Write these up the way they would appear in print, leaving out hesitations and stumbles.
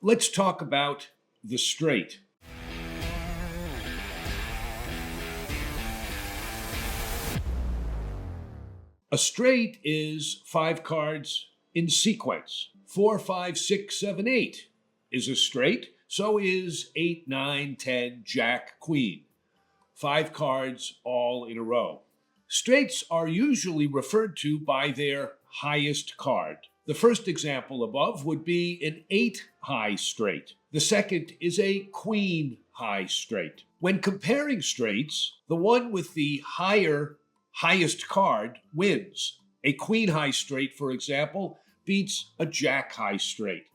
Let's talk about the straight. A straight is 5 cards in sequence. 4, 5, 6, 7, 8 is a straight. So is 8, 9, 10, Jack, Queen. 5 cards all in a row. Straights are usually referred to by their highest card. The first example above would be an 8 high straight. The second is a Queen high straight. When comparing straights, the one with the highest card wins. A Queen high straight, for example, beats a Jack high straight.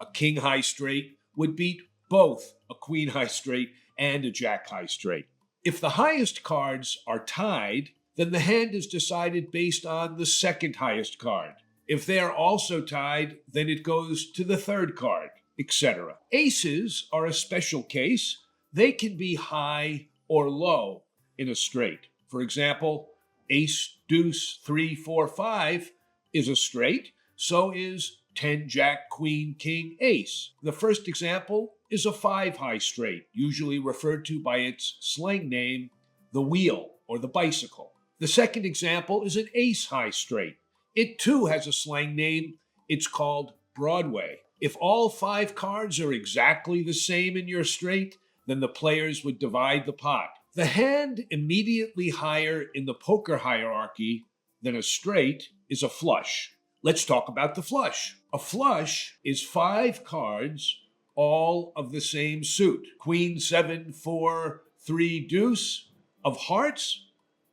A King high straight would beat both a Queen high straight and a Jack high straight. If the highest cards are tied, then the hand is decided based on the second highest card. If they are also tied, then it goes to the third card, etc. Aces are a special case. They can be high or low in a straight. For example, ace, deuce, 3, 4, 5 is a straight. So is 10, Jack, Queen, King, Ace. The first example is a 5 high straight, usually referred to by its slang name, the wheel or the bicycle. The second example is an ace high straight. It too has a slang name. It's called Broadway. If all 5 cards are exactly the same in your straight, then the players would divide the pot. The hand immediately higher in the poker hierarchy than a straight is a flush. Let's talk about the flush. A flush is 5 cards, all of the same suit. Queen, 7, 4, 3, deuce of hearts,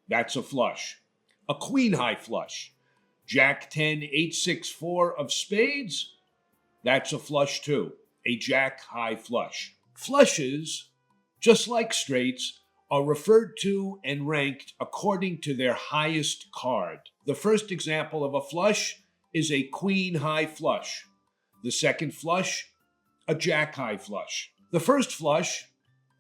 that's a flush. A queen high flush. Jack, 10, 8, 6, 4 of spades, that's a flush too. A Jack high flush. Flushes, just like straights, are referred to and ranked according to their highest card. The first example of a flush is a Queen high flush. The second flush, a Jack high flush. The first flush,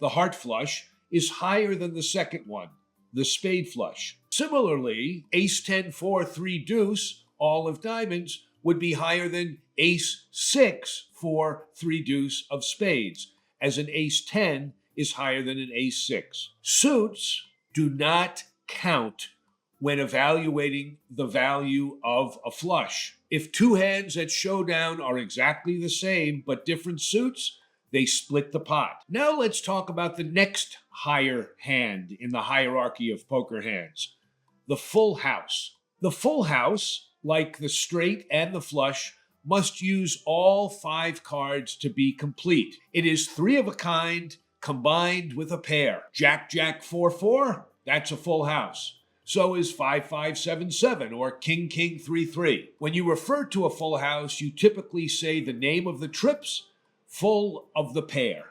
the heart flush, is higher than the second one, the spade flush. Similarly, ace, 10, 4, 3, deuce, all of diamonds, would be higher than ace, 6, 4, 3, deuce of spades, as an ace 10 is higher than an ace 6. Suits do not count when evaluating the value of a flush. If 2 hands at showdown are exactly the same but different suits, they split the pot. Now let's talk about the next higher hand in the hierarchy of poker hands, the full house. The full house, like the straight and the flush, must use all 5 cards to be complete. It is 3 of a kind combined with a pair. Jack, Jack, 4, 4, that's a full house. So is 5, 5, 7, 7, or King, King, 3, 3. When you refer to a full house, you typically say the name of the trips full of the pair.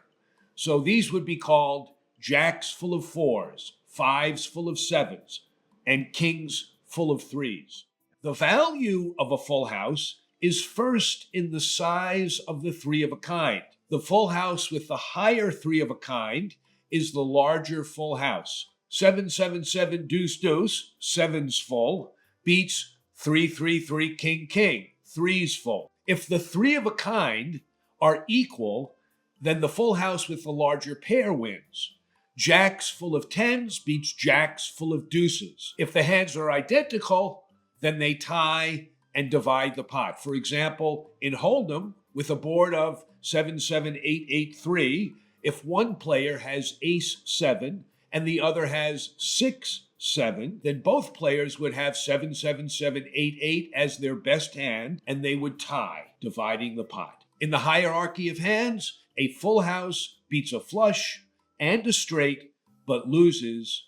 So these would be called Jacks full of 4s, 5s full of 7s, and Kings full of 3s. The value of a full house is first in the size of the 3 of a kind. The full house with the higher 3 of a kind is the larger full house. 7, 7, 7, deuce, deuce, 7's full, beats 3, 3, 3, king, king, 3's full. If the 3 of a kind are equal, then the full house with the larger pair wins. Jacks full of 10s beats jacks full of deuces. If the hands are identical, then they tie and divide the pot. For example, in Hold'em, with a board of 7, 7, 8, 8, 3, if one player has ace 7 and the other has 6, 7, then both players would have 7, 7, 7, 8, 8 as their best hand, and they would tie, dividing the pot. In the hierarchy of hands, a full house beats a flush and a straight, but loses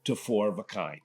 to 4 of a kind.